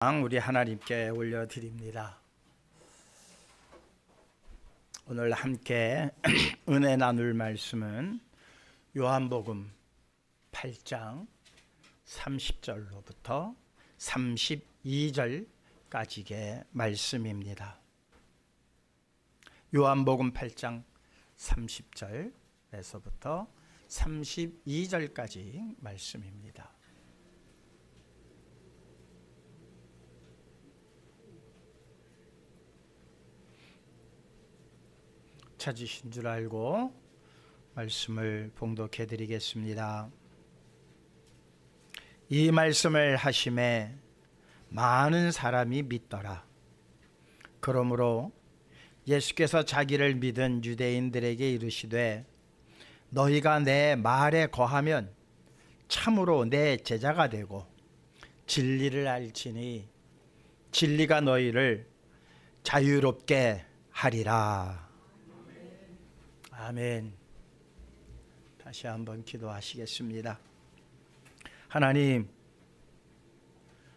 우리 하나님께 올려드립니다. 오늘 함께 은혜 나눌 말씀은 요한복음 8장 30절로부터 32절까지의 말씀입니다. 요한복음 8장 30절에서부터 32절까지 말씀입니다. 찾으신 줄 알고 말씀을 봉독해 드리겠습니다. 이 말씀을 하심에 많은 사람이 믿더라. 그러므로 예수께서 자기를 믿은 유대인들에게 이르시되 너희가 내 말에 거하면 참으로 내 제자가 되고 진리를 알지니 진리가 너희를 자유롭게 하리라. 아멘. 다시 한번 기도하시겠습니다. 하나님,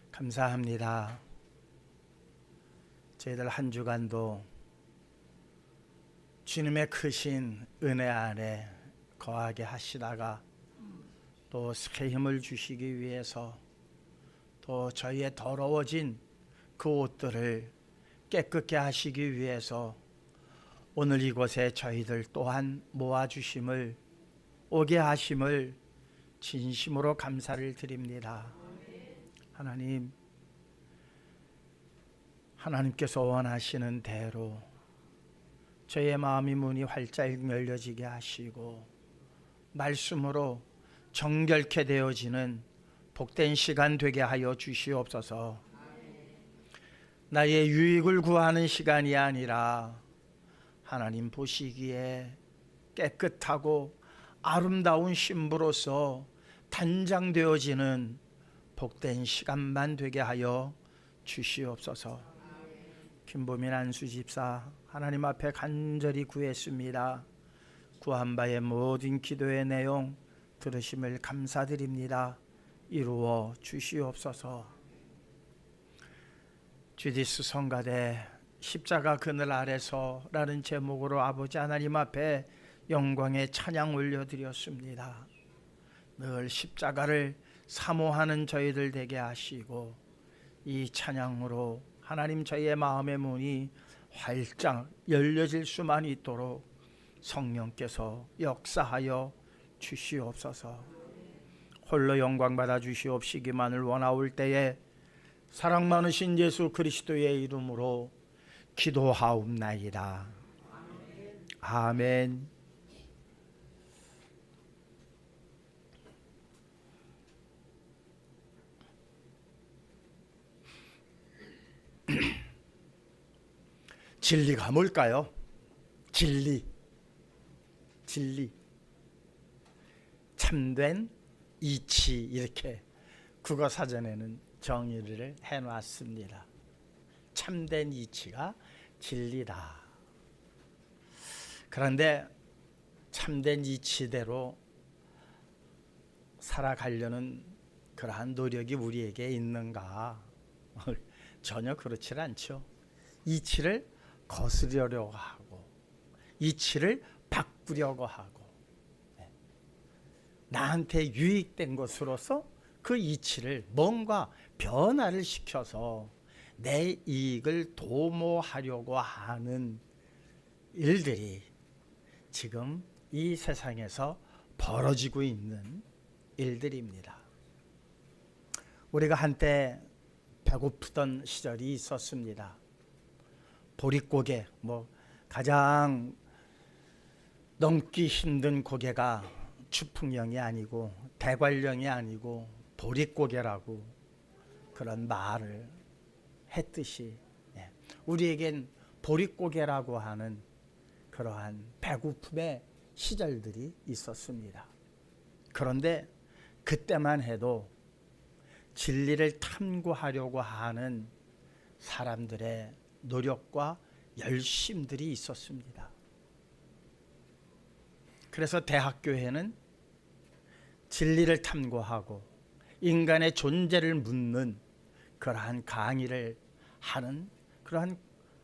감사합니다. 저희들 한 주간도 주님의 크신 은혜 안에 거하게 하시다가 또 새 힘을 주시기 위해서 또 저희의 더러워진 그 옷들을 깨끗게 하시기 위해서 오늘 이곳에 저희들 또한 모아주심을, 오게 하심을 진심으로 감사를 드립니다. 하나님께서 원하시는 대로 저희의 마음이 문이 활짝 열려지게 하시고 말씀으로 정결케 되어지는 복된 시간 되게 하여 주시옵소서. 나의 유익을 구하는 시간이 아니라 하나님 보시기에 깨끗하고 아름다운 신부로서 단장되어지는 복된 시간만 되게 하여 주시옵소서. 김보민 안수집사 하나님 앞에 간절히 구했습니다. 구한 바의 모든 기도의 내용 들으심을 감사드립니다. 이루어 주시옵소서. 주디스 성가대 십자가 그늘 아래서 라는 제목으로 아버지 하나님 앞에 영광의 찬양 올려드렸습니다. 늘 십자가를 사모하는 저희들 되게 하시고 이 찬양으로 하나님 저희의 마음의 문이 활짝 열려질 수만 있도록 성령께서 역사하여 주시옵소서. 홀로 영광 받아 주시옵시기만을 원하올 때에 사랑 많으신 예수 그리스도의 이름으로 기도하옵나이다. 아멘. 진리가 뭘까요? 진리. 참된 이치, 이렇게 국어사전에는 정의를 해놨습니다. 참된 이치가 진리다. 그런데 참된 이치대로 살아가려는 그러한 노력이 우리에게 있는가? 전혀 그렇지 않죠. 이치를 거스르려고 하고 이치를 바꾸려고 하고 나한테 유익된 것으로서 그 이치를 뭔가 변화를 시켜서 내 이익을 도모하려고 하는 일들이 지금 이 세상에서 벌어지고 있는 일들입니다. 우리가 한때 배고프던 시절이 있었습니다. 보릿고개, 가장 넘기 힘든 고개가 추풍령이 아니고 대관령이 아니고 보릿고개라고 그런 말을 했듯이 우리에겐 보릿고개라고 하는 그러한 배고픔의 시절들이 있었습니다. 그런데 그때만 해도 진리를 탐구하려고 하는 사람들의 노력과 열심들이 있었습니다. 그래서 대학교에는 진리를 탐구하고 인간의 존재를 묻는 그러한 강의를 하는 그러한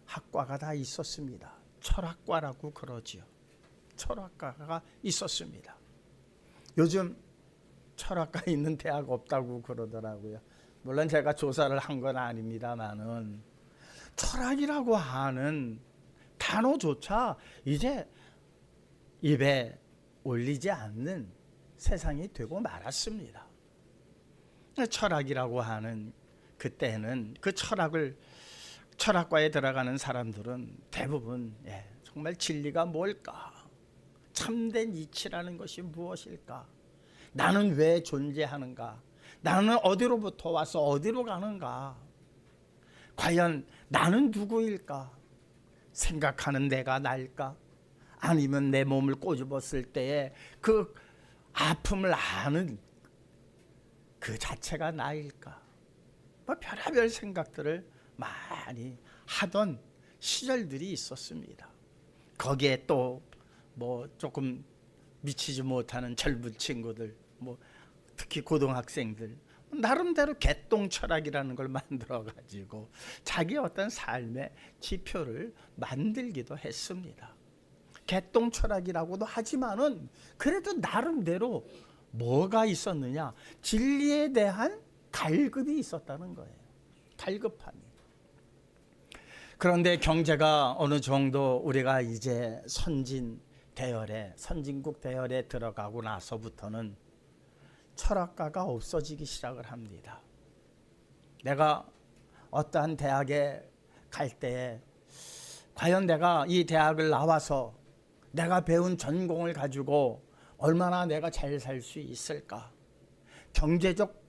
학과가 다 있었습니다. 철학과라고 그러지요. 철학과가 있었습니다. 요즘 철학과 있는 대학 없다고 그러더라고요. 물론 제가 조사를 한 건 아닙니다만은 철학이라고 하는 단어조차 이제 입에 올리지 않는 세상이 되고 말았습니다. 철학이라고 하는 그때는 그 철학과에 들어가는 사람들은 대부분 정말 진리가 뭘까? 참된 이치라는 것이 무엇일까? 나는 왜 존재하는가? 나는 어디로부터 와서 어디로 가는가? 과연 나는 누구일까? 생각하는 내가 나일까? 아니면 내 몸을 꼬집었을 때에 그 아픔을 아는 그 자체가 나일까? 뭐 별의별 생각들을 많이 하던 시절들이 있었습니다. 거기에 또 뭐 조금 미치지 못하는 젊은 친구들, 뭐 특히 고등학생들 나름대로 개똥 철학이라는 걸 만들어 가지고 자기 어떤 삶의 지표를 만들기도 했습니다. 개똥 철학이라고도 하지만은 그래도 나름대로 뭐가 있었느냐? 진리에 대한 갈급이 있었다는 거예요. 갈급함이. 그런데 경제가 어느 정도 우리가 이제 선진국 대열에 들어가고 나서부터는 철학가가 없어지기 시작을 합니다. 내가 어떠한 대학에 갈 때에 과연 내가 이 대학을 나와서 내가 배운 전공을 가지고 얼마나 내가 잘 살 수 있을까? 경제적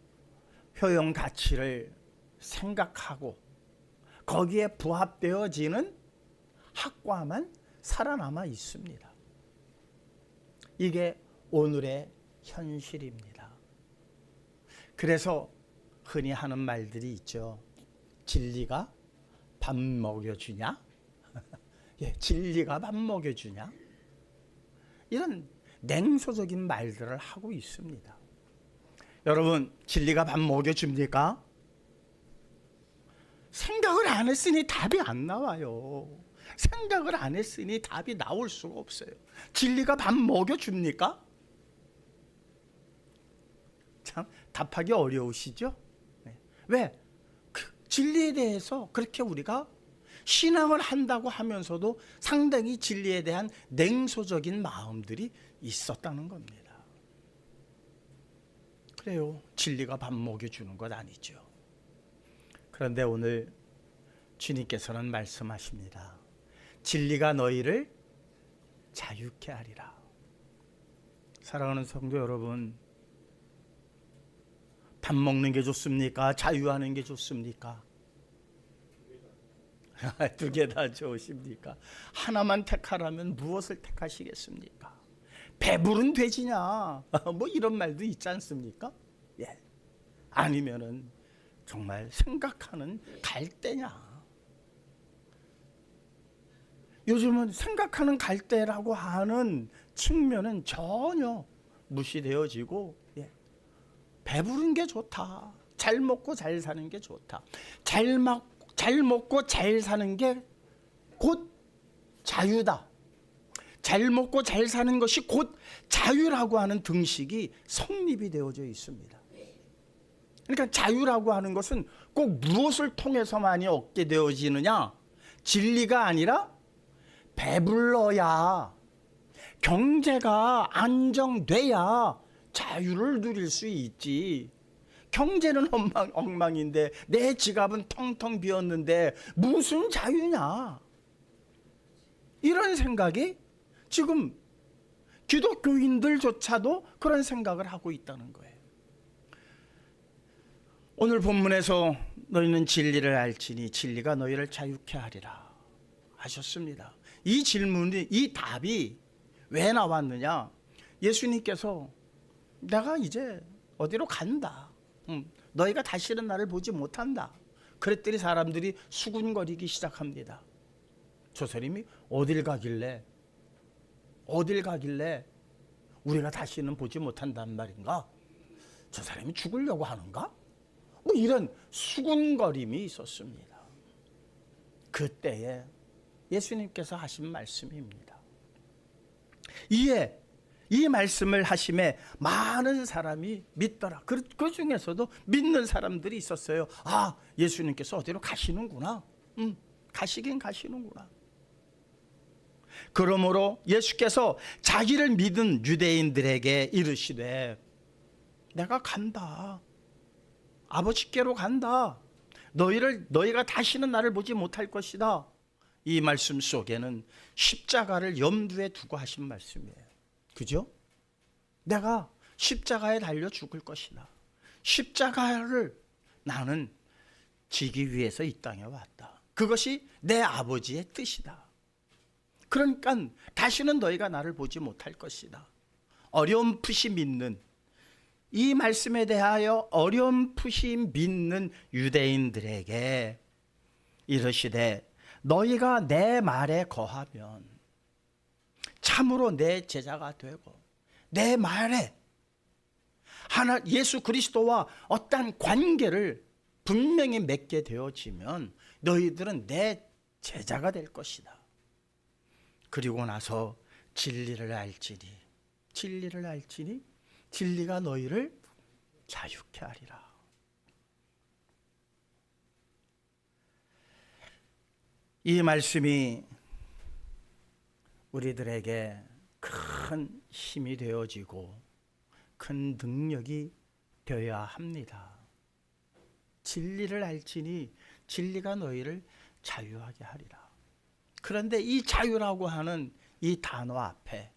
효용 가치를 생각하고 거기에 부합되어지는 학과만 살아남아 있습니다. 이게 오늘의 현실입니다. 그래서 흔히 하는 말들이 있죠. 진리가 밥 먹여주냐? 진리가 밥 먹여주냐? 이런 냉소적인 말들을 하고 있습니다. 여러분, 진리가 밥 먹여줍니까? 생각을 안 했으니 답이 안 나와요. 생각을 안 했으니 답이 나올 수가 없어요. 진리가 밥 먹여줍니까? 참 답하기 어려우시죠? 왜? 진리에 대해서 그렇게 우리가 신앙을 한다고 하면서도 상당히 진리에 대한 냉소적인 마음들이 있었다는 겁니다. 그래요. 진리가 밥 먹여주는 것 아니죠. 그런데 오늘 주님께서는 말씀하십니다. 진리가 너희를 자유케 하리라. 사랑하는 성도 여러분, 밥 먹는 게 좋습니까? 자유하는 게 좋습니까? 두 개 다 좋으십니까? 하나만 택하라면 무엇을 택하시겠습니까? 배부른 돼지냐? 뭐 이런 말도 있지 않습니까? 아니면은 정말 생각하는 갈대냐? 요즘은 생각하는 갈대라고 하는 측면은 전혀 무시되어지고 배부른 게 좋다. 잘 먹고 잘 사는 게 좋다. 잘 먹고 잘 사는 게 곧 자유다. 잘 먹고 잘 사는 것이 곧 자유라고 하는 등식이 성립이 되어져 있습니다. 그러니까 자유라고 하는 것은 꼭 무엇을 통해서만이 얻게 되어지느냐? 진리가 아니라 배불러야, 경제가 안정돼야 자유를 누릴 수 있지. 경제는 엉망인데 내 지갑은 텅텅 비었는데 무슨 자유냐? 이런 생각이 지금 기독교인들조차도 그런 생각을 하고 있다는 거예요. 오늘 본문에서 너희는 진리를 알지니 진리가 너희를 자유케 하리라 하셨습니다. 이 질문이, 이 답이 왜 나왔느냐? 예수님께서 내가 이제 어디로 간다. 너희가 다시는 나를 보지 못한다. 그랬더니 사람들이 수군거리기 시작합니다. 저 사람이 어딜 가길래 우리가 다시는 보지 못한단 말인가? 저 사람이 죽으려고 하는가? 뭐 이런 수군거림이 있었습니다. 그때에 예수님께서 하신 말씀입니다. 이 말씀을 하심에 많은 사람이 믿더라. 그 중에서도 믿는 사람들이 있었어요. 아, 예수님께서 어디로 가시는구나. 가시긴 가시는구나. 그러므로 예수께서 자기를 믿은 유대인들에게 이르시되 내가 간다. 아버지께로 간다. 너희가 다시는 나를 보지 못할 것이다. 이 말씀 속에는 십자가를 염두에 두고 하신 말씀이에요. 그죠? 내가 십자가에 달려 죽을 것이다. 십자가를 나는 지기 위해서 이 땅에 왔다. 그것이 내 아버지의 뜻이다. 그러니까 다시는 너희가 나를 보지 못할 것이다. 어렴풋이 믿는, 이 말씀에 대하여 어렴풋이 믿는 유대인들에게 이르시되 너희가 내 말에 거하면 참으로 내 제자가 되고 내 말에 예수 그리스도와 어떤 관계를 분명히 맺게 되어지면 너희들은 내 제자가 될 것이다. 그리고 나서 진리를 알지니 진리가 너희를 자유케 하리라. 이 말씀이 우리들에게 큰 힘이 되어지고 큰 능력이 되어야 합니다. 진리를 알지니 진리가 너희를 자유하게 하리라. 그런데 이 자유라고 하는 이 단어 앞에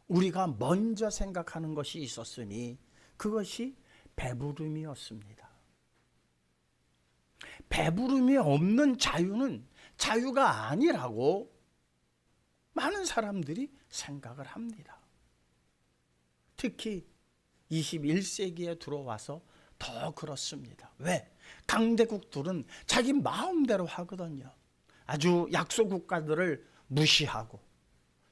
우리가 먼저 생각하는 것이 있었으니 그것이 배부름이었습니다. 배부름이 없는 자유는 자유가 아니라고 많은 사람들이 생각을 합니다. 특히 21세기에 들어와서 더 그렇습니다. 왜? 강대국들은 자기 마음대로 하거든요. 아주 약소 국가들을 무시하고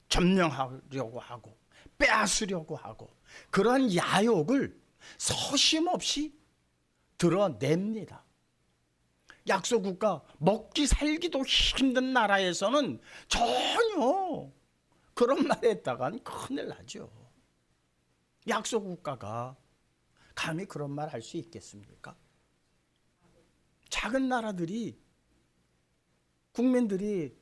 점령하려고 하고 빼앗으려고 하고 그러한 야욕을 서심없이 드러냅니다. 약소 국가, 먹기 살기도 힘든 나라에서는 전혀 그런 말 했다간 큰일 나죠. 약소 국가가 감히 그런 말 할 수 있겠습니까? 작은 나라들이, 국민들이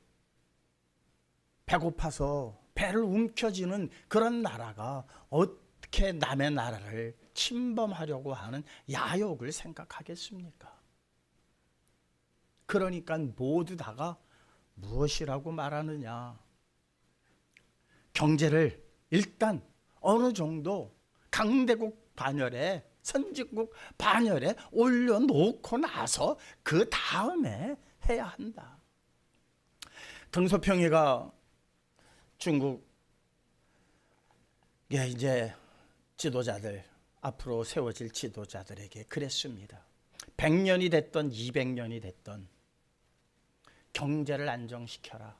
배고파서 배를 움켜쥐는 그런 나라가 어떻게 남의 나라를 침범하려고 하는 야욕을 생각하겠습니까? 그러니까 모두 다가 무엇이라고 말하느냐? 경제를 일단 어느 정도 강대국 반열에, 선진국 반열에 올려놓고 나서 그 다음에 해야 한다. 등소평이가 중국의 이제 지도자들, 앞으로 세워질 지도자들에게 그랬습니다. 100년이 됐던 200년이 됐던 경제를 안정시켜라.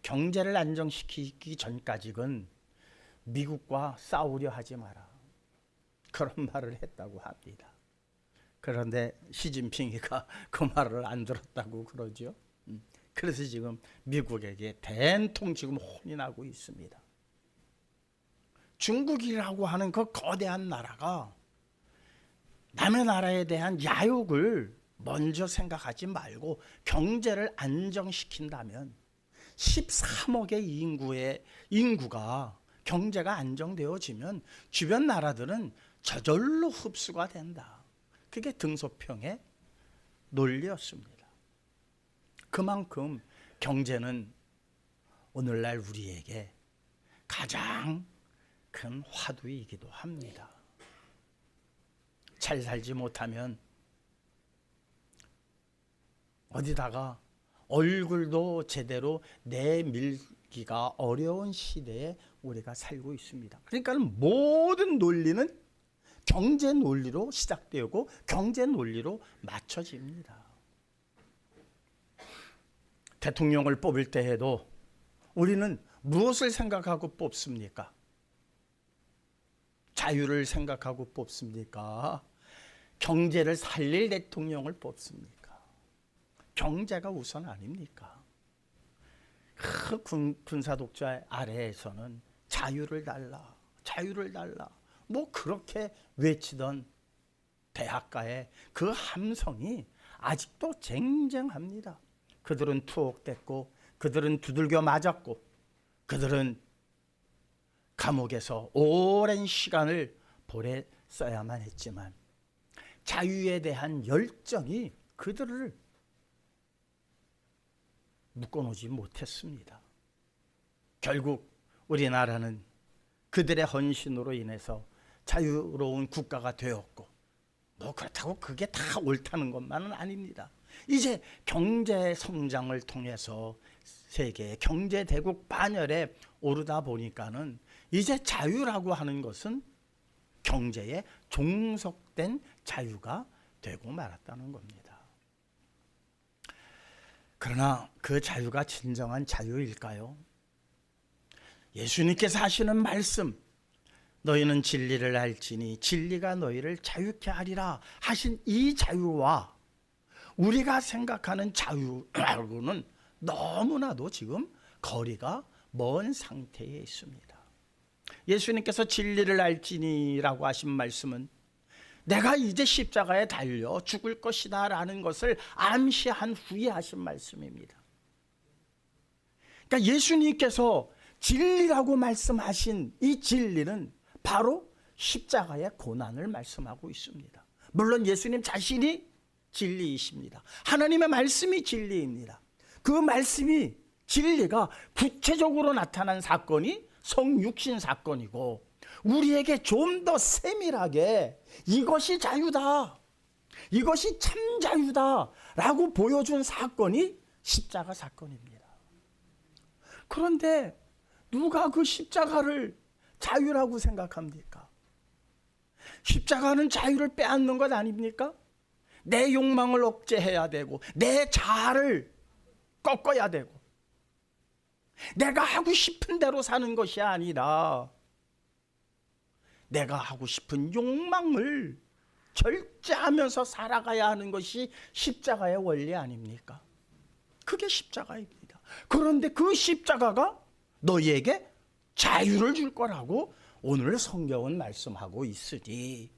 경제를 안정시키기 전까지는 미국과 싸우려 하지 마라. 그런 말을 했다고 합니다. 그런데 시진핑이가 그 말을 안 들었다고 그러죠. 그래서 지금 미국에게 된통 지금 혼이 나고 있습니다. 중국이라고 하는 그 거대한 나라가 남의 나라에 대한 야욕을 먼저 생각하지 말고 경제를 안정시킨다면 13억의 인구가 경제가 안정되어지면 주변 나라들은 저절로 흡수가 된다. 그게 등소평의 논리였습니다. 그만큼 경제는 오늘날 우리에게 가장 큰 화두이기도 합니다. 잘 살지 못하면 어디다가 얼굴도 제대로 내밀기가 어려운 시대에 우리가 살고 있습니다. 그러니까 모든 논리는 경제 논리로 시작되고 경제 논리로 맞춰집니다. 대통령을 뽑을 때에도 우리는 무엇을 생각하고 뽑습니까? 자유를 생각하고 뽑습니까? 경제를 살릴 대통령을 뽑습니까? 경제가 우선 아닙니까? 그 군사 독재 아래에서는 자유를 달라, 자유를 달라, 뭐 그렇게 외치던 대학가의 그 함성이 아직도 쟁쟁합니다. 그들은 투옥됐고, 그들은 두들겨 맞았고, 그들은 감옥에서 오랜 시간을 보냈어야만 했지만 자유에 대한 열정이 그들을 묶어놓지 못했습니다. 결국 우리나라는 그들의 헌신으로 인해서 자유로운 국가가 되었고, 뭐 그렇다고 그게 다 옳다는 것만은 아닙니다. 이제 경제 성장을 통해서 세계 경제 대국 반열에 오르다 보니까는 이제 자유라고 하는 것은 경제에 종속된 자유가 되고 말았다는 겁니다. 그러나 그 자유가 진정한 자유일까요? 예수님께서 하시는 말씀, 너희는 진리를 알지니 진리가 너희를 자유케 하리라 하신 이 자유와 우리가 생각하는 자유하고는 너무나도 지금 거리가 먼 상태에 있습니다. 예수님께서 진리를 알지니라고 하신 말씀은 내가 이제 십자가에 달려 죽을 것이다 라는 것을 암시한 후에 하신 말씀입니다. 그러니까 예수님께서 진리라고 말씀하신 이 진리는 바로 십자가의 고난을 말씀하고 있습니다. 물론 예수님 자신이 진리이십니다. 하나님의 말씀이 진리입니다. 그 말씀이 진리가 구체적으로 나타난 사건이 성육신 사건이고, 우리에게 좀 더 세밀하게 이것이 자유다, 이것이 참 자유다 라고 보여준 사건이 십자가 사건입니다. 그런데 누가 그 십자가를 자유라고 생각합니까? 십자가는 자유를 빼앗는 것 아닙니까? 내 욕망을 억제해야 되고, 내 자아를 꺾어야 되고, 내가 하고 싶은 대로 사는 것이 아니라 내가 하고 싶은 욕망을 절제하면서 살아가야 하는 것이 십자가의 원리 아닙니까? 그게 십자가입니다. 그런데 그 십자가가 너희에게 자유를 줄 거라고 오늘 성경은 말씀하고 있으니,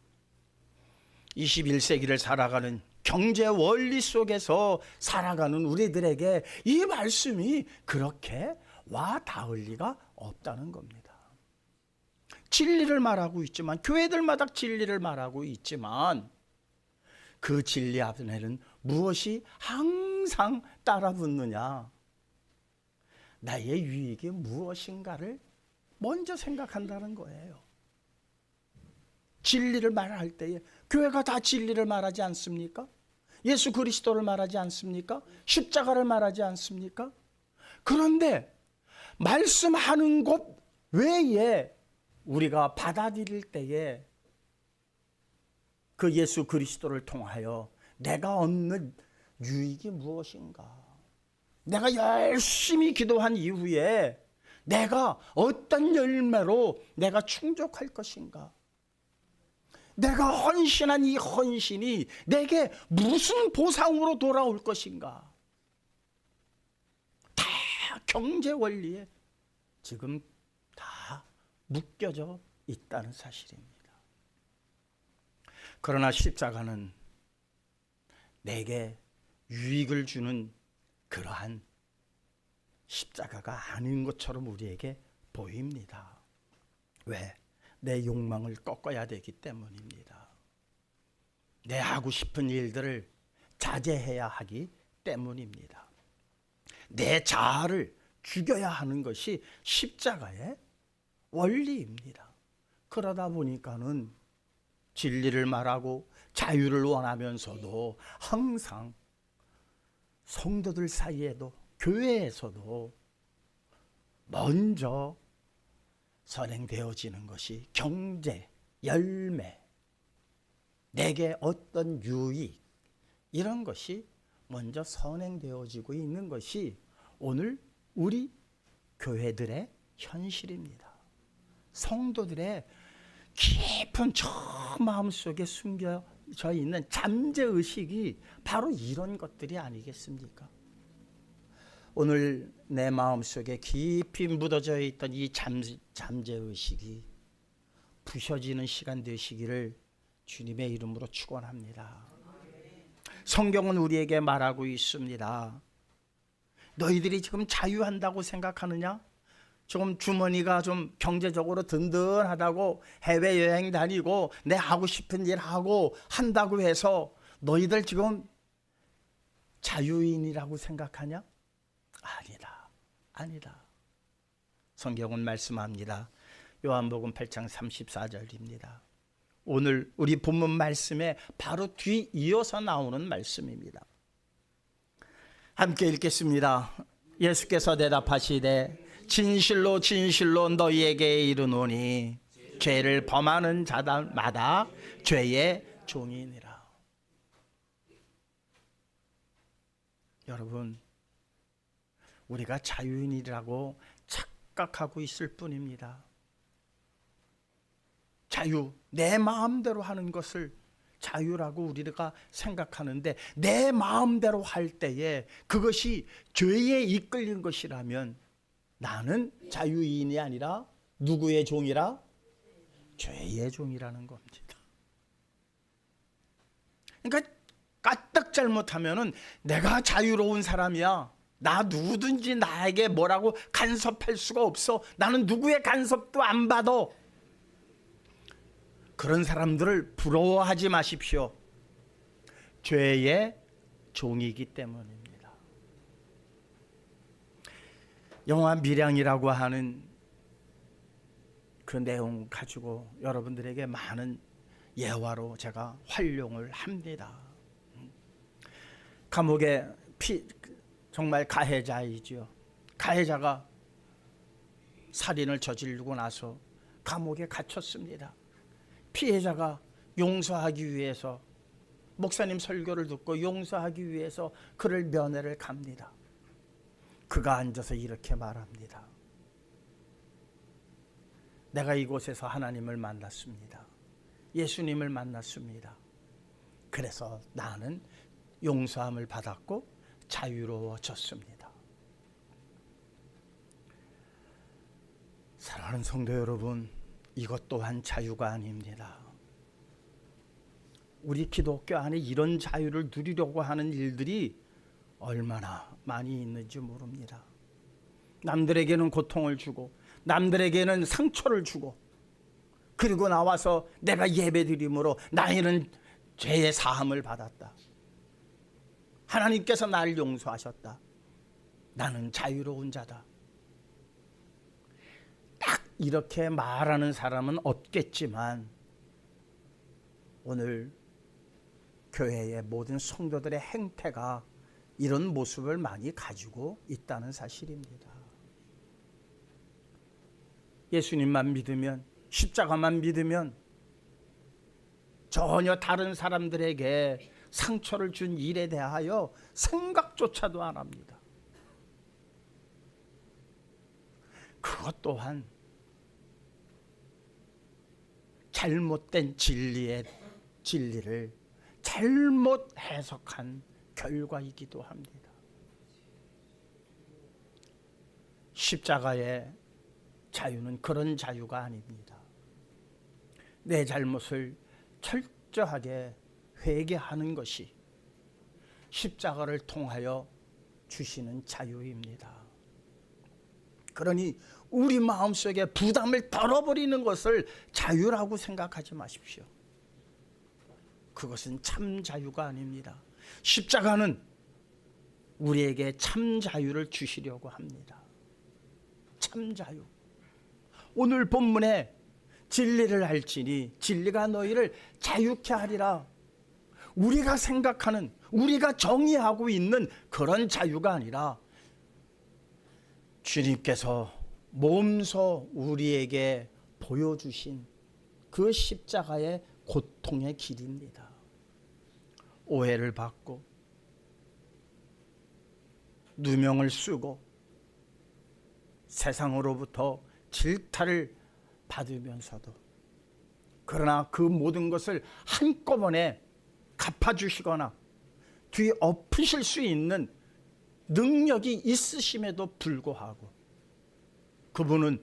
21세기를 살아가는 경제 원리 속에서 살아가는 우리들에게 이 말씀이 그렇게 와 닿을 리가 없다는 겁니다. 진리를 말하고 있지만, 교회들마다 진리를 말하고 있지만, 그 진리 앞에는 무엇이 항상 따라붙느냐? 나의 유익이 무엇인가를 먼저 생각한다는 거예요. 진리를 말할 때에 교회가 다 진리를 말하지 않습니까? 예수 그리스도를 말하지 않습니까? 십자가를 말하지 않습니까? 그런데 말씀하는 것 외에 우리가 받아들일 때에 그 예수 그리스도를 통하여 내가 얻는 유익이 무엇인가? 내가 열심히 기도한 이후에 내가 어떤 열매로 내가 충족할 것인가? 내가 헌신한 이 헌신이 내게 무슨 보상으로 돌아올 것인가? 다 경제 원리에 지금 다 묶여져 있다는 사실입니다. 그러나 십자가는 내게 유익을 주는 그러한 십자가가 아닌 것처럼 우리에게 보입니다. 왜? 내 욕망을 꺾어야 되기 때문입니다. 내 하고 싶은 일들을 자제해야 하기 때문입니다. 내 자아를 죽여야 하는 것이 십자가의 원리입니다. 그러다 보니까는 진리를 말하고 자유를 원하면서도 항상 성도들 사이에도 교회에서도 먼저 선행되어지는 것이 경제, 열매, 내게 어떤 유익, 이런 것이 먼저 선행되어지고 있는 것이 오늘 우리 교회들의 현실입니다. 성도들의 깊은 저 마음속에 숨겨 있는 잠재의식이 바로 이런 것들이 아니겠습니까? 오늘 내 마음속에 깊이 묻어져 있던 이 잠재의식이 부셔지는 시간 되시기를 주님의 이름으로 축원합니다. 성경은 우리에게 말하고 있습니다. 너희들이 지금 자유한다고 생각하느냐? 조금 주머니가 좀 경제적으로 든든하다고 해외여행 다니고 내 하고 싶은 일 하고 한다고 해서 너희들 지금 자유인이라고 생각하냐? 아니다. 성경은 말씀합니다. 요한복음 8장 34절입니다. 오늘 우리 본문 말씀에 바로 뒤 이어서 나오는 말씀입니다. 함께 읽겠습니다. 예수께서 대답하시되 진실로 진실로 너희에게 이르노니 죄를 범하는 자마다 죄의 종이니라. 여러분, 우리가 자유인이라고 착각하고 있을 뿐입니다. 자유, 내 마음대로 하는 것을 자유라고 우리가 생각하는데 내 마음대로 할 때에 그것이 죄에 이끌린 것이라면 나는 자유인이 아니라 누구의 종이라? 죄의 종이라는 겁니다. 그러니까 까딱 잘못하면은 내가 자유로운 사람이야. 나 누구든지 나에게 뭐라고 간섭할 수가 없어. 나는 누구의 간섭도 안 받아. 그런 사람들을 부러워하지 마십시오. 죄의 종이기 때문입니다. 영화 밀양이라고 하는 그 내용 가지고 여러분들에게 많은 예화로 제가 활용을 합니다. 감옥에 정말 가해자이죠. 가해자가 살인을 저지르고 나서 감옥에 갇혔습니다. 피해자가 용서하기 위해서 목사님 설교를 듣고 용서하기 위해서 그를 면회를 갑니다. 그가 앉아서 이렇게 말합니다. 내가 이곳에서 하나님을 만났습니다. 예수님을 만났습니다. 그래서 나는 용서함을 받았고 자유로워졌습니다. 사랑하는 성도 여러분, 이것 또한 자유가 아닙니다. 우리 기독교 안에 이런 자유를 누리려고 하는 일들이 얼마나 많이 있는지 모릅니다. 남들에게는 고통을 주고 남들에게는 상처를 주고 그리고 나와서 내가 예배드림으로 나에는 죄의 사함을 받았다. 하나님께서 나를 용서하셨다. 나는 자유로운 자다. 딱 이렇게 말하는 사람은 없겠지만 오늘 교회의 모든 성도들의 행태가 이런 모습을 많이 가지고 있다는 사실입니다. 예수님만 믿으면, 십자가만 믿으면 전혀 다른 사람들에게 상처를 준 일에 대하여 생각조차도 안 합니다. 그것 또한 잘못된 진리를 잘못 해석한 결과이기도 합니다. 십자가의 자유는 그런 자유가 아닙니다. 내 잘못을 철저하게 회개하는 것이 십자가를 통하여 주시는 자유입니다. 그러니 우리 마음속에 부담을 덜어버리는 것을 자유라고 생각하지 마십시오. 그것은 참 자유가 아닙니다. 십자가는 우리에게 참 자유를 주시려고 합니다. 참 자유. 오늘 본문에 진리를 알지니 진리가 너희를 자유케 하리라. 우리가 생각하는, 우리가 정의하고 있는 그런 자유가 아니라 주님께서 몸소 우리에게 보여주신 그 십자가의 고통의 길입니다. 오해를 받고 누명을 쓰고 세상으로부터 질타를 받으면서도 그러나 그 모든 것을 한꺼번에 갚아주시거나 뒤엎으실 수 있는 능력이 있으심에도 불구하고 그분은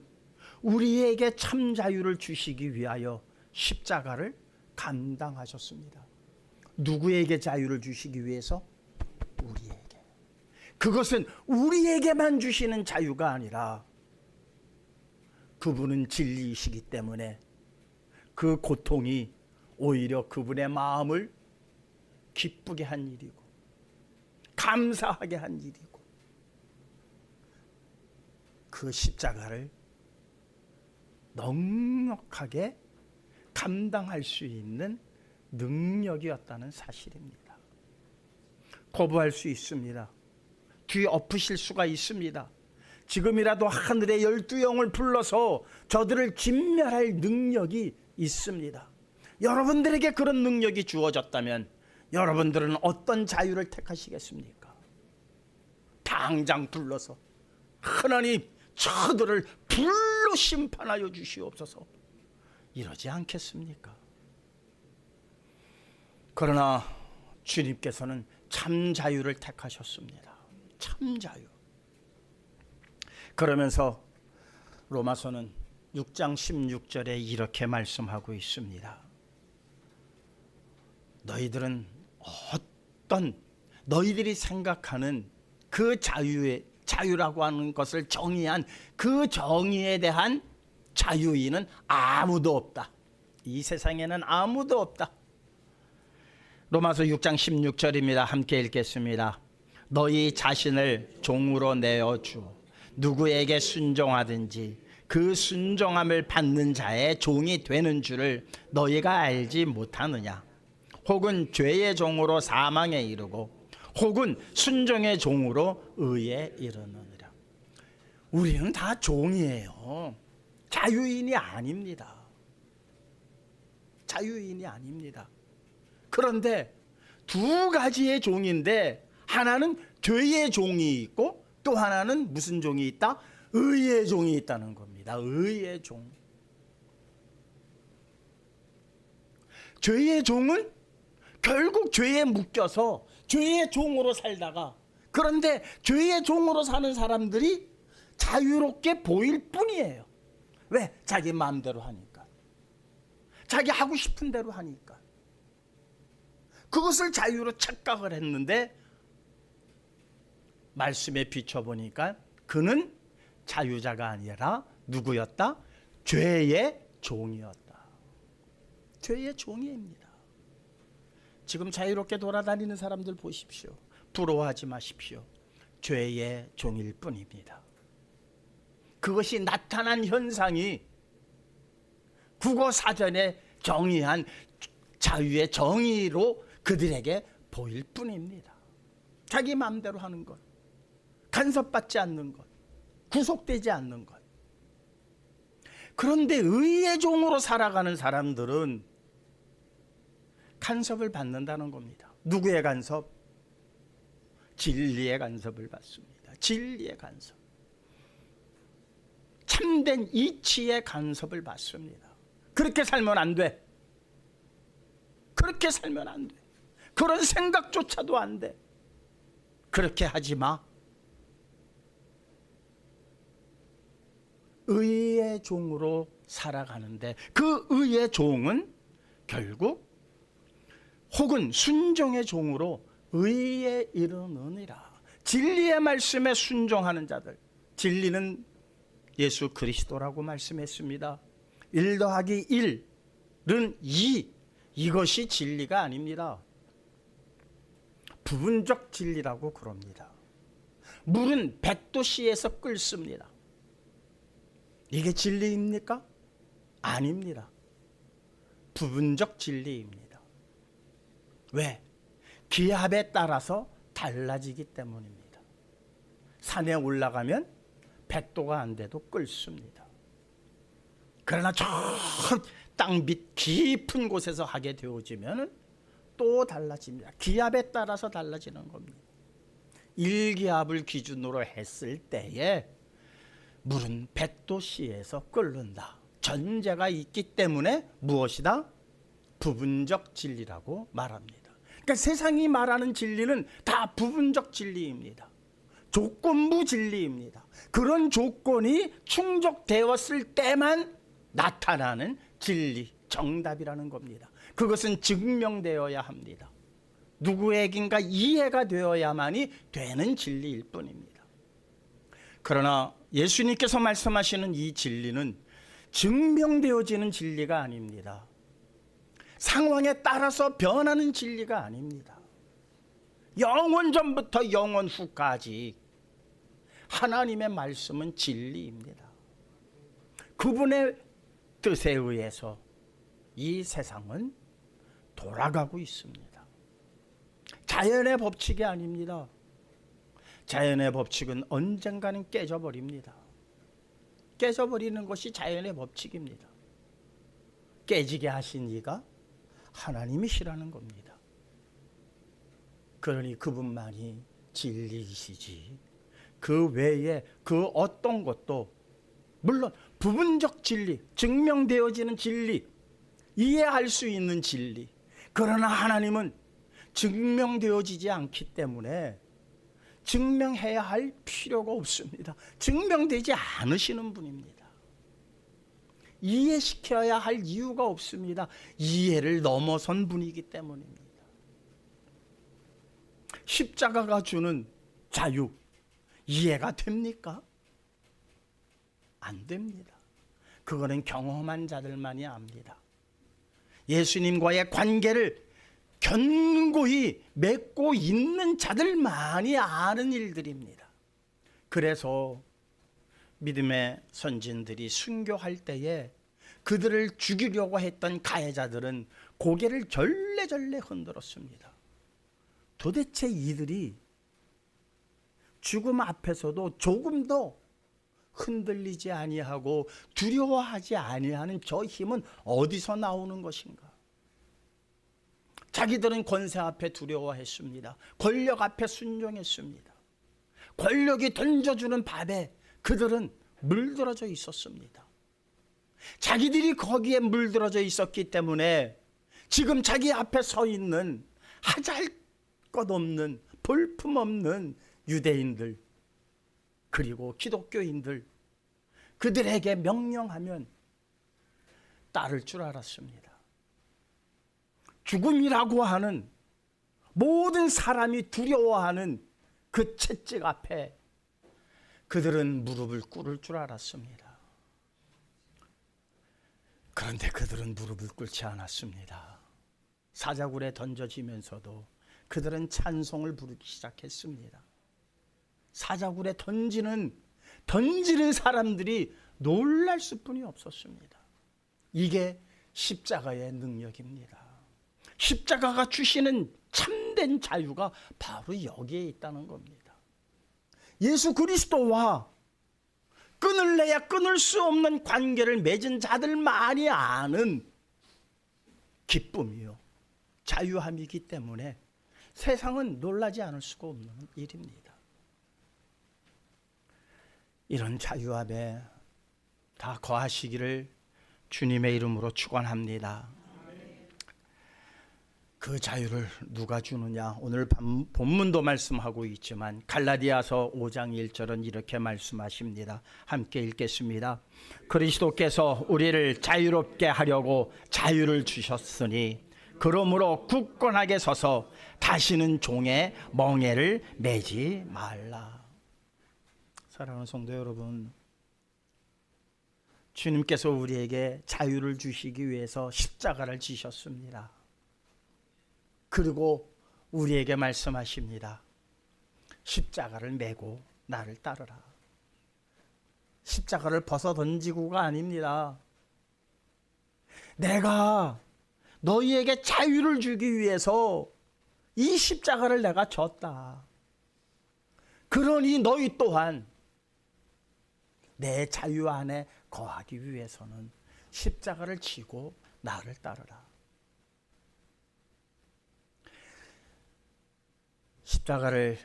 우리에게 참 자유를 주시기 위하여 십자가를 감당하셨습니다. 누구에게 자유를 주시기 위해서? 우리에게. 그것은 우리에게만 주시는 자유가 아니라 그분은 진리이시기 때문에 그 고통이 오히려 그분의 마음을 기쁘게 한 일이고 감사하게 한 일이고 그 십자가를 넉넉하게 감당할 수 있는 능력이었다는 사실입니다. 거부할 수 있습니다. 뒤엎으실 수가 있습니다. 지금이라도 하늘의 12영을 불러서 저들을 진멸할 능력이 있습니다. 여러분들에게 그런 능력이 주어졌다면 여러분들은 어떤 자유를 택하시겠습니까? 당장 불러서 하나님 저들을 불로 심판하여 주시옵소서 이러지 않겠습니까? 그러나 주님께서는 참 자유를 택하셨습니다. 참 자유. 그러면서 로마서는 6장 16절에 이렇게 말씀하고 있습니다. 너희들은 어떤 너희들이 생각하는 그 자유라고 하는 것을 정의한 그 정의에 대한 자유인은 아무도 없다. 이 세상에는 아무도 없다. 로마서 6장 16절입니다. 함께 읽겠습니다. 너희 자신을 종으로 내어주어 누구에게 순종하든지 그 순종함을 받는 자의 종이 되는 줄을 너희가 알지 못하느냐? 혹은 죄의 종으로 사망에 이르고 혹은 순종의 종으로 의에 이르느니라. 우리는 다 종이에요. 자유인이 아닙니다. 자유인이 아닙니다. 그런데 두 가지의 종인데 하나는 죄의 종이 있고 또 하나는 무슨 종이 있다? 의의 종이 있다는 겁니다. 의의 종. 죄의 종은 결국 죄에 묶여서 죄의 종으로 살다가 그런데 죄의 종으로 사는 사람들이 자유롭게 보일 뿐이에요. 왜? 자기 마음대로 하니까. 자기 하고 싶은 대로 하니까. 그것을 자유로 착각을 했는데 말씀에 비춰보니까 그는 자유자가 아니라 누구였다? 죄의 종이었다. 죄의 종입니다. 지금 자유롭게 돌아다니는 사람들 보십시오. 부러워하지 마십시오. 죄의 종일 뿐입니다. 그것이 나타난 현상이 국어사전에 정의한 자유의 정의로 그들에게 보일 뿐입니다. 자기 마음대로 하는 것, 간섭받지 않는 것, 구속되지 않는 것. 그런데 의의 종으로 살아가는 사람들은 간섭을 받는다는 겁니다. 누구의 간섭? 진리의 간섭을 받습니다. 진리의 간섭. 참된 이치의 간섭을 받습니다. 그렇게 살면 안 돼. 그렇게 살면 안 돼. 그런 생각조차도 안 돼. 그렇게 하지 마. 의의 종으로 살아가는데 그 의의 종은 결국 혹은 순종의 종으로 의에 이르느니라. 진리의 말씀에 순종하는 자들. 진리는 예수 그리스도라고 말씀했습니다. 1 더하기 1은 2. 이것이 진리가 아닙니다. 부분적 진리라고 그럽니다. 물은 100도씨에서 끓습니다. 이게 진리입니까? 아닙니다. 부분적 진리입니다. 왜? 기압에 따라서 달라지기 때문입니다. 산에 올라가면 100도가 안 돼도 끓습니다. 그러나 저 땅 밑 깊은 곳에서 하게 되어지면 또 달라집니다. 기압에 따라서 달라지는 겁니다. 1기압을 기준으로 했을 때에 물은 100도씨에서 끓는다. 전제가 있기 때문에 무엇이다? 부분적 진리라고 말합니다. 그러니까 세상이 말하는 진리는 다 부분적 진리입니다. 조건부 진리입니다. 그런 조건이 충족되었을 때만 나타나는 진리, 정답이라는 겁니다. 그것은 증명되어야 합니다. 누구에겐가 이해가 되어야만이 되는 진리일 뿐입니다. 그러나 예수님께서 말씀하시는 이 진리는 증명되어지는 진리가 아닙니다. 상황에 따라서 변하는 진리가 아닙니다. 영원 전부터 영원 후까지 하나님의 말씀은 진리입니다. 그분의 뜻에 의해서 이 세상은 돌아가고 있습니다. 자연의 법칙이 아닙니다. 자연의 법칙은 언젠가는 깨져버립니다. 깨져버리는 것이 자연의 법칙입니다. 깨지게 하신 이가 하나님이시라는 겁니다. 그러니 그분만이 진리이시지 그 외에 그 어떤 것도, 물론 부분적 진리, 증명되어지는 진리, 이해할 수 있는 진리, 그러나 하나님은 증명되어지지 않기 때문에 증명해야 할 필요가 없습니다. 증명되지 않으시는 분입니다. 이해시켜야 할 이유가 없습니다. 이해를 넘어선 분이기 때문입니다. 십자가가 주는 자유, 이해가 됩니까? 안 됩니다. 그거는 경험한 자들만이 압니다. 예수님과의 관계를 견고히 맺고 있는 자들만이 아는 일들입니다. 그래서 믿음의 선진들이 순교할 때에 그들을 죽이려고 했던 가해자들은 고개를 절레절레 흔들었습니다. 도대체 이들이 죽음 앞에서도 조금도 흔들리지 아니하고 두려워하지 아니하는 저 힘은 어디서 나오는 것인가? 자기들은 권세 앞에 두려워했습니다. 권력 앞에 순종했습니다. 권력이 던져주는 밥에 그들은 물들어져 있었습니다. 자기들이 거기에 물들어져 있었기 때문에 지금 자기 앞에 서 있는 하잘 것 없는, 볼품 없는 유대인들, 그리고 기독교인들, 그들에게 명령하면 따를 줄 알았습니다. 죽음이라고 하는, 모든 사람이 두려워하는 그 채찍 앞에 그들은 무릎을 꿇을 줄 알았습니다. 그런데 그들은 무릎을 꿇지 않았습니다. 사자굴에 던져지면서도 그들은 찬송을 부르기 시작했습니다. 사자굴에 던지는 사람들이 놀랄 수뿐이 없었습니다. 이게 십자가의 능력입니다. 십자가가 주시는 참된 자유가 바로 여기에 있다는 겁니다. 예수 그리스도와 끊을래야 끊을 수 없는 관계를 맺은 자들만이 아는 기쁨이요, 자유함이기 때문에 세상은 놀라지 않을 수가 없는 일입니다. 이런 자유함에 다 거하시기를 주님의 이름으로 축원합니다. 그 자유를 누가 주느냐? 오늘 본문도 말씀하고 있지만 갈라디아서 5장 1절은 이렇게 말씀하십니다. 함께 읽겠습니다. 그리스도께서 우리를 자유롭게 하려고 자유를 주셨으니 그러므로 굳건하게 서서 다시는 종의 멍에를 매지 말라. 사랑하는 성도 여러분, 주님께서 우리에게 자유를 주시기 위해서 십자가를 지셨습니다. 그리고 우리에게 말씀하십니다. 십자가를 메고 나를 따르라. 십자가를 벗어 던지고가 아닙니다. 내가 너희에게 자유를 주기 위해서 이 십자가를 내가 졌다. 그러니 너희 또한 내 자유 안에 거하기 위해서는 십자가를 지고 나를 따르라. 십자가를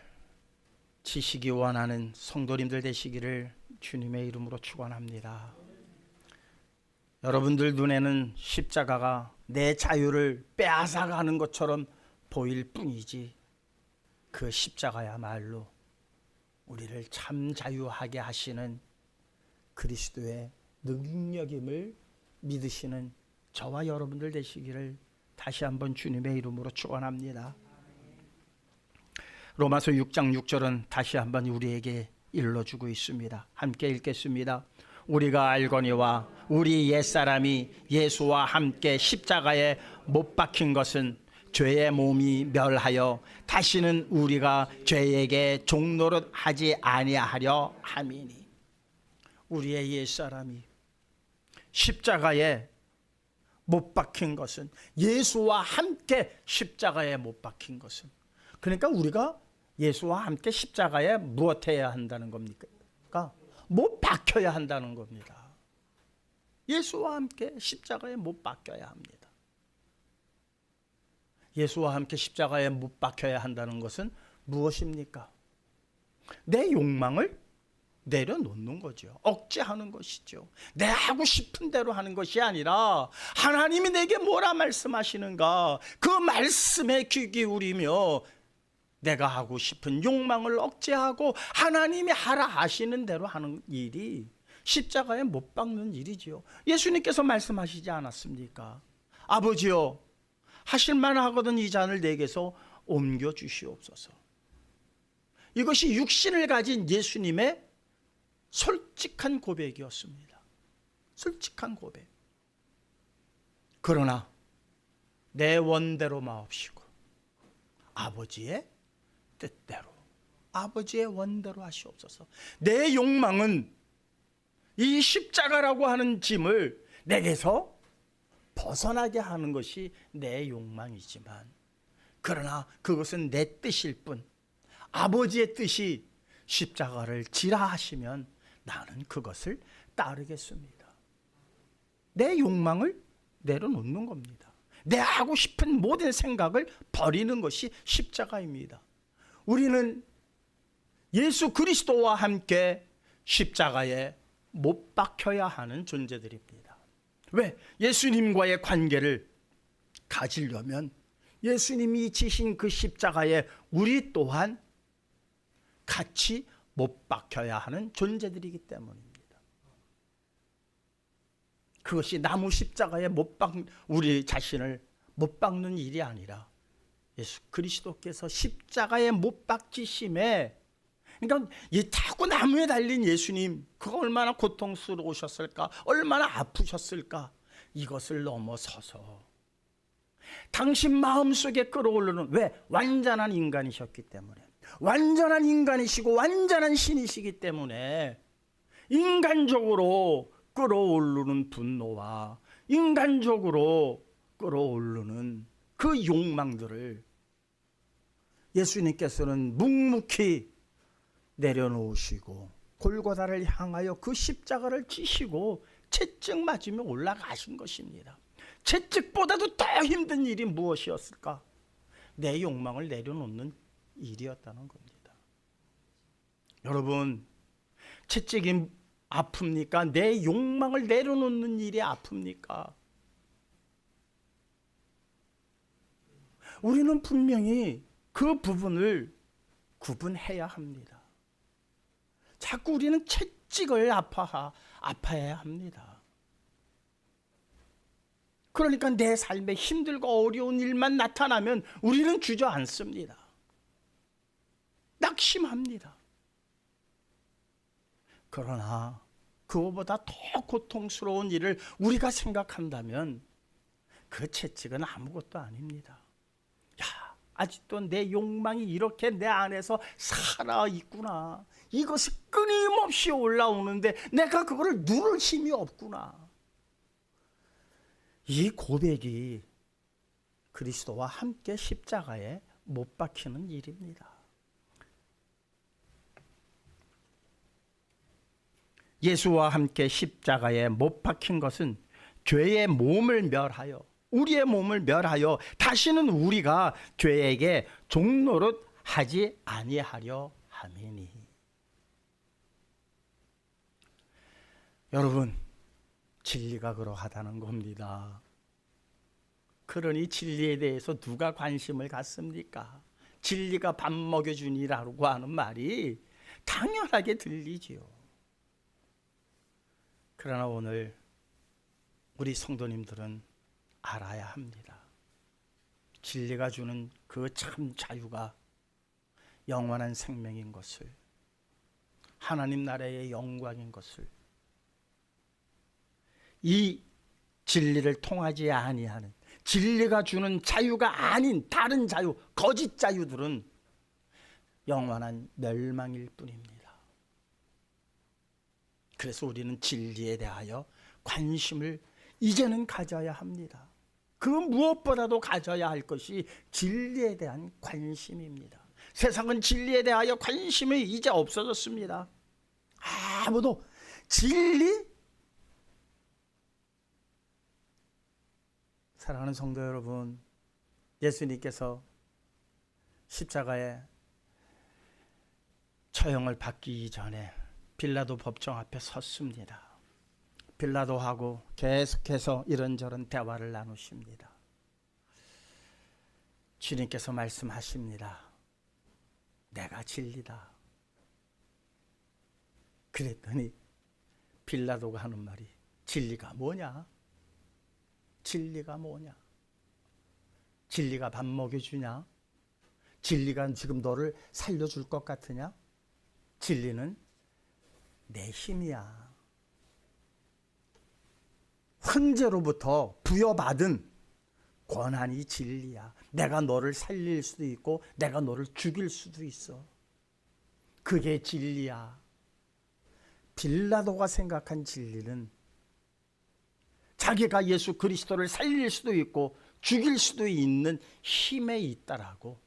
지시기 원하는 성도님들 되시기를 주님의 이름으로 축원합니다. 여러분들 눈에는 십자가가 내 자유를 빼앗아가는 것처럼 보일 뿐이지 그 십자가야말로 우리를 참 자유하게 하시는 그리스도의 능력임을 믿으시는 저와 여러분들 되시기를 다시 한번 주님의 이름으로 축원합니다. 로마서 6장 6절은 다시 한번 우리에게 일러주고 있습니다. 함께 읽겠습니다. 우리가 알거니와 우리 옛사람이 예수와 함께 십자가에 못 박힌 것은 죄의 몸이 멸하여 다시는 우리가 죄에게 종노릇 하지 아니하려 함이니. 우리의 옛사람이 십자가에 못 박힌 것은, 예수와 함께 십자가에 못 박힌 것은, 그러니까 우리가 예수와 함께 십자가에 무엇해야 한다는 겁니까? 못 박혀야 한다는 겁니다. 예수와 함께 십자가에 못 박혀야 합니다. 예수와 함께 십자가에 못 박혀야 한다는 것은 무엇입니까? 내 욕망을 내려놓는 거죠. 억제하는 것이죠. 내 하고 싶은 대로 하는 것이 아니라 하나님이 내게 뭐라 말씀하시는가, 그 말씀에 귀 기울이며 내가 하고 싶은 욕망을 억제하고 하나님이 하라 하시는 대로 하는 일이 십자가에 못 박는 일이지요. 예수님께서 말씀하시지 않았습니까? 아버지여, 하실만 하거든 이 잔을 내게서 옮겨 주시옵소서. 이것이 육신을 가진 예수님의 솔직한 고백이었습니다. 솔직한 고백. 그러나 내 원대로 마옵시고 아버지의 뜻대로, 아버지의 원대로 하시옵소서. 내 욕망은 이 십자가라고 하는 짐을 내게서 벗어나게 하는 것이 내 욕망이지만, 그러나 그것은 내 뜻일 뿐, 아버지의 뜻이 십자가를 지라 하시면 나는 그것을 따르겠습니다. 내 욕망을 내려놓는 겁니다. 내 하고 싶은 모든 생각을 버리는 것이 십자가입니다. 우리는 예수 그리스도와 함께 십자가에 못 박혀야 하는 존재들입니다. 왜? 예수님과의 관계를 가지려면 예수님이 지신 그 십자가에 우리 또한 같이 못 박혀야 하는 존재들이기 때문입니다. 그것이 나무 십자가에 우리 자신을 못 박는 일이 아니라 예수 그리스도께서 십자가에 못 박히심에, 그러니까 이 타고 나무에 달린 예수님, 그거 얼마나 고통스러우셨을까, 얼마나 아프셨을까, 이것을 넘어서서 당신 마음속에 끌어오르는, 왜? 완전한 인간이셨기 때문에, 완전한 인간이시고 완전한 신이시기 때문에 인간적으로 끌어오르는 분노와 인간적으로 끌어오르는 그 욕망들을 예수님께서는 묵묵히 내려놓으시고 골고다를 향하여 그 십자가를 지시고 채찍 맞으며 올라가신 것입니다. 채찍보다도 더 힘든 일이 무엇이었을까? 내 욕망을 내려놓는 일이었다는 겁니다. 여러분, 채찍이 아픕니까? 내 욕망을 내려놓는 일이 아픕니까? 우리는 분명히 그 부분을 구분해야 합니다. 자꾸 우리는 채찍을 아파해야 합니다. 그러니까 내 삶에 힘들고 어려운 일만 나타나면 우리는 주저앉습니다. 낙심합니다. 그러나 그거보다 더 고통스러운 일을 우리가 생각한다면 그 채찍은 아무것도 아닙니다. 야, 아직도 내 욕망이 이렇게 내 안에서 살아있구나. 이것이 끊임없이 올라오는데 내가 그거를 누를 힘이 없구나. 이 고백이 그리스도와 함께 십자가에 못 박히는 일입니다. 예수와 함께 십자가에 못 박힌 것은 죄의 몸을 멸하여, 우리의 몸을 멸하여 다시는 우리가 죄에게 종노릇 하지 아니하려 함이니. 여러분, 진리가 그러하다는 겁니다. 그러니 진리에 대해서 누가 관심을 갖습니까? 진리가 밥 먹여주니라고 하는 말이 당연하게 들리지요. 그러나 오늘 우리 성도님들은 알아야 합니다. 진리가 주는 그 참 자유가 영원한 생명인 것을, 하나님 나라의 영광인 것을, 이 진리를 통하지 아니하는, 진리가 주는 자유가 아닌 다른 자유, 거짓 자유들은 영원한 멸망일 뿐입니다. 그래서 우리는 진리에 대하여 관심을 이제는 가져야 합니다. 그 무엇보다도 가져야 할 것이 진리에 대한 관심입니다. 세상은 진리에 대하여 관심이 이제 없어졌습니다. 아무도 진리? 사랑하는 성도 여러분, 예수님께서 십자가에 처형을 받기 전에 빌라도 법정 앞에 섰습니다. 빌라도하고 계속해서 이런저런 대화를 나누십니다. 주님께서 말씀하십니다. 내가 진리다. 그랬더니 빌라도가 하는 말이 진리가 뭐냐? 진리가 뭐냐? 진리가 밥 먹여주냐? 진리가 지금 너를 살려줄 것 같으냐? 진리는 내 힘이야. 황제로부터 부여받은 권한이 진리야. 내가 너를 살릴 수도 있고 내가 너를 죽일 수도 있어. 그게 진리야. 빌라도가 생각한 진리는 자기가 예수 그리스도를 살릴 수도 있고 죽일 수도 있는 힘에 있다라고,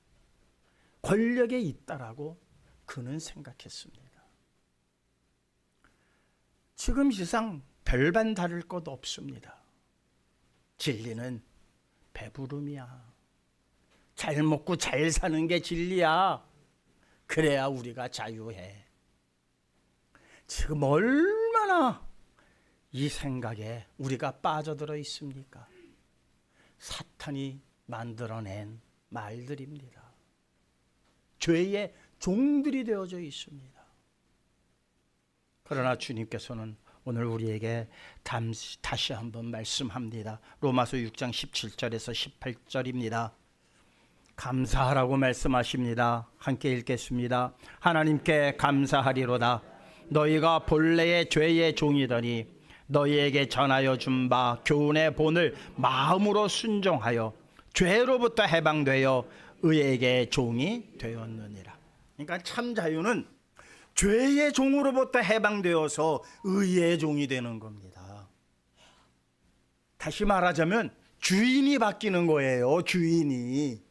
권력에 있다라고 그는 생각했습니다. 지금 세상 별반 다를 것 없습니다. 진리는 배부름이야. 잘 먹고 잘 사는 게 진리야. 그래야 우리가 자유해. 지금 얼마나 이 생각에 우리가 빠져들어 있습니까? 사탄이 만들어낸 말들입니다. 죄의 종들이 되어져 있습니다. 그러나 주님께서는 오늘 우리에게 다시 한번 말씀합니다. 로마서 6장 17절에서 18절입니다. 감사하라고 말씀하십니다. 함께 읽겠습니다. 하나님께 감사하리로다. 너희가 본래의 죄의 종이더니 너희에게 전하여 준 바 교훈의 본을 마음으로 순종하여 죄로부터 해방되어 의에게 종이 되었느니라. 그러니까 참 자유는 죄의 종으로부터 해방되어서 의의 종이 되는 겁니다. 다시 말하자면 주인이 바뀌는 거예요. 주인이.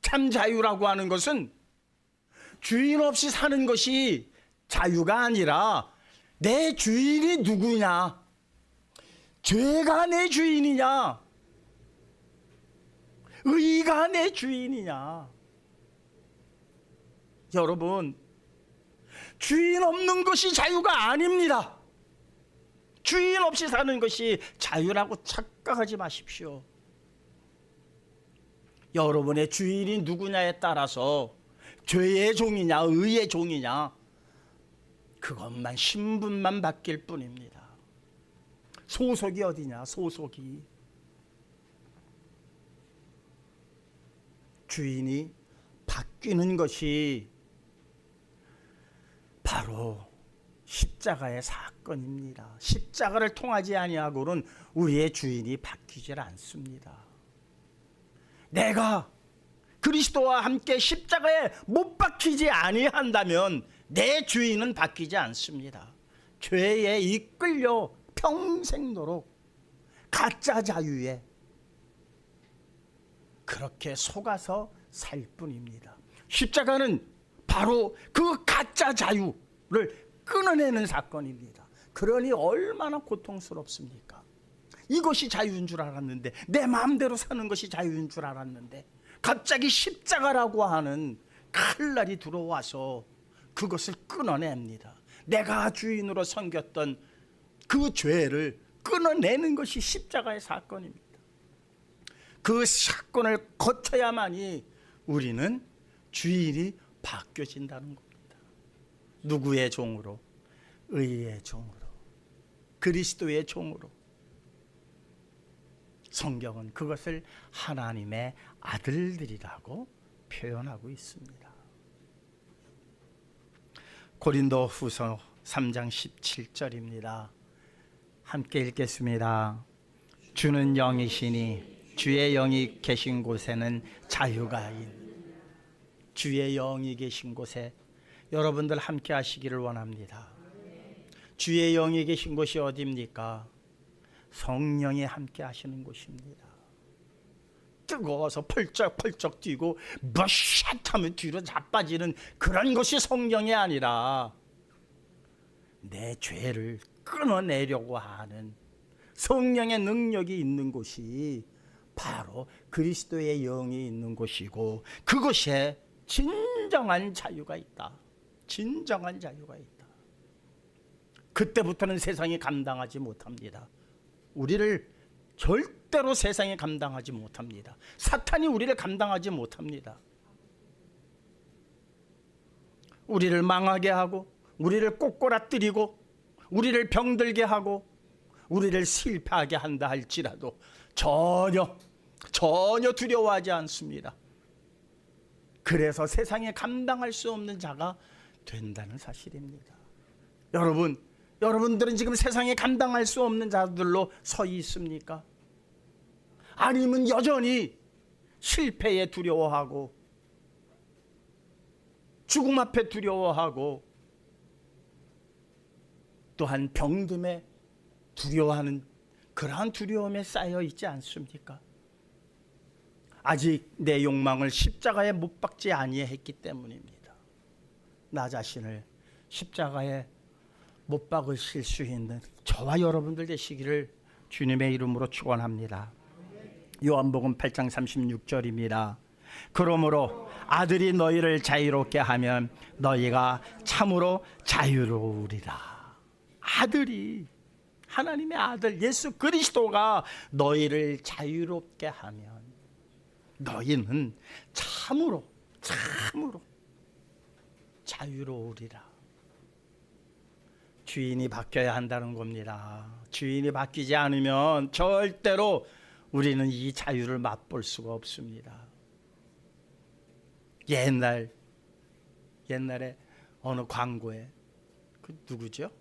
참 자유라고 하는 것은 주인 없이 사는 것이 자유가 아니라 내 주인이 누구냐? 죄가 내 주인이냐? 의가 내 주인이냐? 여러분, 주인 없는 것이 자유가 아닙니다. 주인 없이 사는 것이 자유라고 착각하지 마십시오. 여러분의 주인이 누구냐에 따라서 죄의 종이냐 의의 종이냐 그것만 신분만 바뀔 뿐입니다. 소속이 어디냐? 소속이. 주인이 바뀌는 것이 바로 십자가의 사건입니다. 십자가를 통하지 아니하고는 우리의 주인이 바뀌질 않습니다. 내가 그리스도와 함께 십자가에 못 박히지 아니한다면 내 주인은 바뀌지 않습니다. 죄에 이끌려 평생도록 가짜 자유에 그렇게 속아서 살 뿐입니다. 십자가는 바로 그 가짜 자유를 끊어내는 사건입니다. 그러니 얼마나 고통스럽습니까? 이것이 자유인 줄 알았는데, 내 마음대로 사는 것이 자유인 줄 알았는데 갑자기 십자가라고 하는 칼날이 들어와서 그것을 끊어냅니다. 내가 주인으로 섬겼던 그 죄를 끊어내는 것이 십자가의 사건입니다. 그 사건을 거쳐야만이 우리는 주인이 바뀌어진다는 겁니다. 누구의 종으로? 의의 종으로, 그리스도의 종으로. 성경은 그것을 하나님의 아들들이라고 표현하고 있습니다. 고린도후서 3장 17절입니다. 함께 읽겠습니다. 주는 영이시니 주의 영이 계신 곳에는 자유가 있는. 주의 영이 계신 곳에 여러분들 함께 하시기를 원합니다. 주의 영이 계신 곳이 어디입니까? 성령이 함께 하시는 곳입니다. 뜨거워서 펄쩍펄쩍 뛰고 머샷하면 뒤로 자빠지는 그런 것이 성령이 아니라 내 죄를 끊어내려고 하는 성령의 능력이 있는 곳이 바로 그리스도의 영이 있는 곳이고, 그곳에 진정한 자유가 있다. 진정한 자유가 있다. 그때부터는 세상이 감당하지 못합니다. 우리를 절대로 세상이 감당하지 못합니다. 사탄이 우리를 감당하지 못합니다. 우리를 망하게 하고, 우리를 꼬꼬라뜨리고, 우리를 병들게 하고, 우리를 실패하게 한다 할지라도 전혀 두려워하지 않습니다. 그래서 세상에 감당할 수 없는 자가 된다는 사실입니다. 여러분들은 지금 세상에 감당할 수 없는 자들로 서 있습니까? 아니면 여전히 실패에 두려워하고, 죽음 앞에 두려워하고, 또한 병듦에 두려워하는 그러한 두려움에 쌓여 있지 않습니까? 아직 내 욕망을 십자가에 못 박지 아니했기 때문입니다. 나 자신을 십자가에 못 박으실 수 있는 저와 여러분들 되시기를 주님의 이름으로 축원합니다. 요한복음 8장 36절입니다. 그러므로 아들이 너희를 자유롭게 하면 너희가 참으로 자유로우리라. 아들이, 하나님의 아들 예수 그리스도가 너희를 자유롭게 하면 너희는 참으로 자유로우리라. 주인이 바뀌어야 한다는 겁니다. 주인이 바뀌지 않으면 절대로 우리는 이 자유를 맛볼 수가 없습니다. 옛날에 어느 광고에 그 누구죠?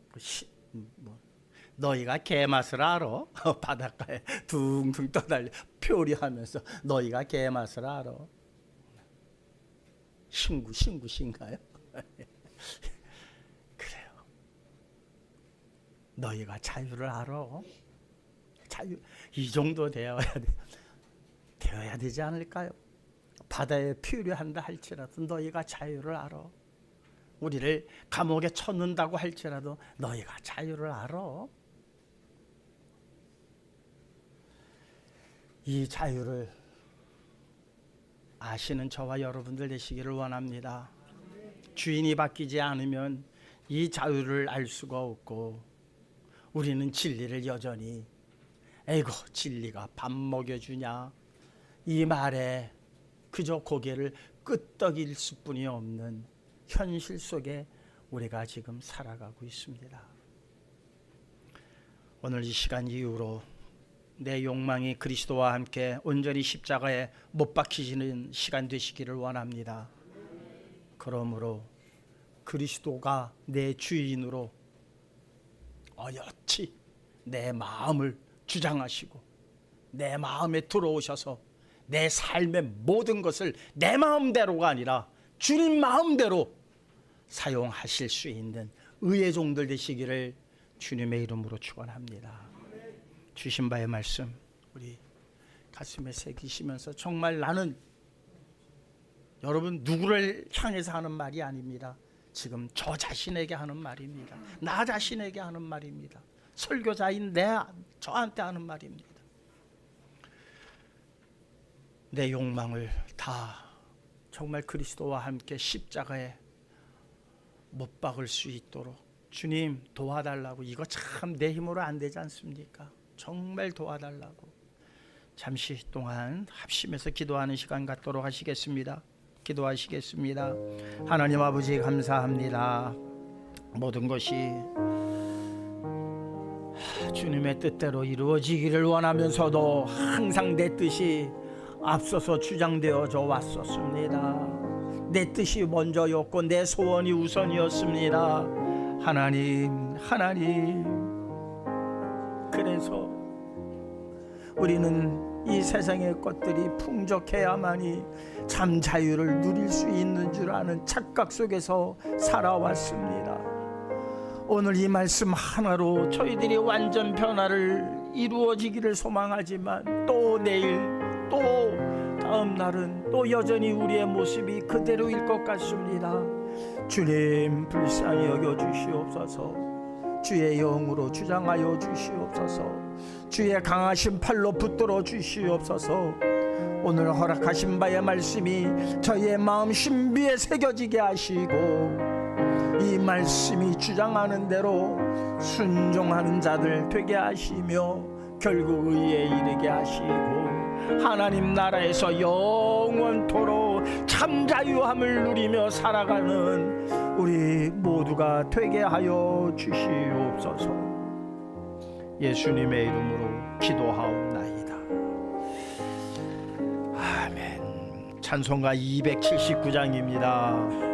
너희가 개맛을 알아? 바닷가에 둥둥 떠달려 표류하면서 너희가 개맛을 알아? 신구신가요? 그래요. 너희가 자유를 알아? 자유, 이 정도 되어야 되지 않을까요? 바다에 표류한다 할지라도 너희가 자유를 알아? 우리를 감옥에 쳐넣는다고 할지라도 너희가 자유를 알아? 이 자유를 아시는 저와 여러분들 되시기를 원합니다. 주인이 바뀌지 않으면 이 자유를 알 수가 없고, 우리는 진리를 여전히 에이고 진리가 밥 먹여주냐 이 말에 그저 고개를 끄덕일 수뿐이 없는 현실 속에 우리가 지금 살아가고 있습니다. 오늘 이 시간 이후로 내 욕망이 그리스도와 함께 온전히 십자가에 못 박히시는 시간 되시기를 원합니다. 그러므로 그리스도가 내 주인으로 어여치 내 마음을 주장하시고 내 마음에 들어오셔서 내 삶의 모든 것을 내 마음대로가 아니라 주님 마음대로 사용하실 수 있는 의의 종들 되시기를 주님의 이름으로 축원합니다. 주신 바의 말씀 우리 가슴에 새기시면서, 정말 나는 여러분 누구를 향해서 하는 말이 아닙니다. 지금 저 자신에게 하는 말입니다. 나 자신에게 하는 말입니다. 설교자인 저한테 하는 말입니다. 내 욕망을 다 정말 그리스도와 함께 십자가에 못 박을 수 있도록 주님 도와달라고. 이거 참 내 힘으로 안 되지 않습니까? 정말 도와달라고. 잠시 동안 합심해서 기도하는 시간 갖도록 하시겠습니다. 기도하시겠습니다. 하나님 아버지 감사합니다. 모든 것이 주님의 뜻대로 이루어지기를 원하면서도 항상 내 뜻이 앞서서 주장되어져 왔었습니다. 내 뜻이 먼저였고 내 소원이 우선이었습니다. 하나님, 그래서 우리는 이 세상의 것들이 풍족해야만이 참 자유를 누릴 수 있는 줄 아는 착각 속에서 살아왔습니다. 오늘 이 말씀 하나로 저희들이 완전 변화를 이루어지기를 소망하지만 또 내일 또 다음 날은 또 여전히 우리의 모습이 그대로일 것 같습니다. 주님 불쌍히 여겨 주시옵소서. 주의 영으로 주장하여 주시옵소서. 주의 강하신 팔로 붙들어 주시옵소서. 오늘 허락하신 바의 말씀이 저희의 마음 신비에 새겨지게 하시고 이 말씀이 주장하는 대로 순종하는 자들 되게 하시며 결국 의에 이르게 하시고 하나님 나라에서 영원토록 참 자유함을 누리며 살아가는 우리 모두가 되게 하여 주시옵소서. 예수님의 이름으로 기도하옵나이다. 아멘. 찬송가 279장입니다.